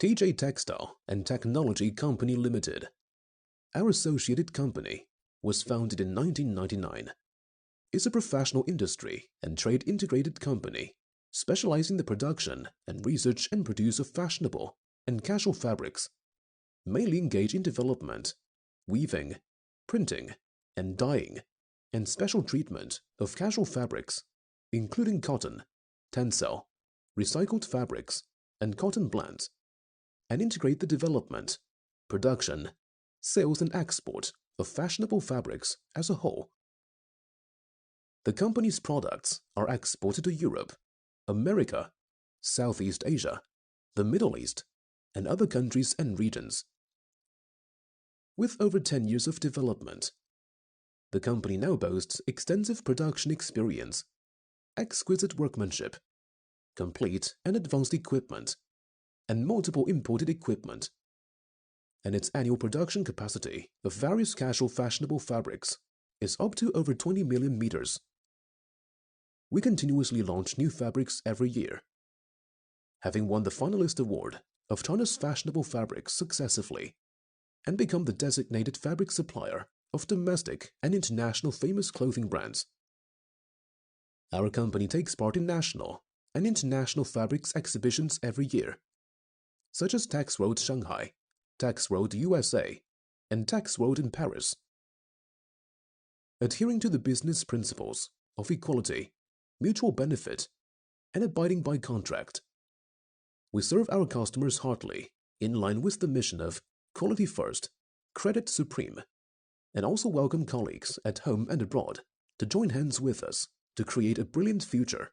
TJ Textile and Technology Company Limited. Our associated company was founded in 1999. It's a professional industry and trade integrated company specializing in the production and research and produce of fashionable and casual fabrics, mainly engage in development, weaving, printing, and dyeing, and special treatment of casual fabrics, including cotton, tencel, recycled fabrics, and cotton blends, and integrate the development, production, sales, and export of fashionable fabrics as a whole. The company's products are exported to Europe, America, Southeast Asia, the Middle East, and other countries and regions. With over 10 years of development, the company now boasts extensive production experience, exquisite workmanship, complete and advanced equipment, and multiple imported equipment. And its annual production capacity of various casual fashionable fabrics is up to over 20 million meters. We continuously launch new fabrics every year, having won the finalist award of China's fashionable fabrics successively, and become the designated fabric supplier of domestic and international famous clothing brands. Our company takes part in national and international fabrics exhibitions every year, such as Tax World Shanghai, Tax World USA, and Tax World in Paris. Adhering to the business principles of equality, mutual benefit, and abiding by contract, we serve our customers heartily in line with the mission of quality first, credit supreme, and also welcome colleagues at home and abroad to join hands with us to create a brilliant future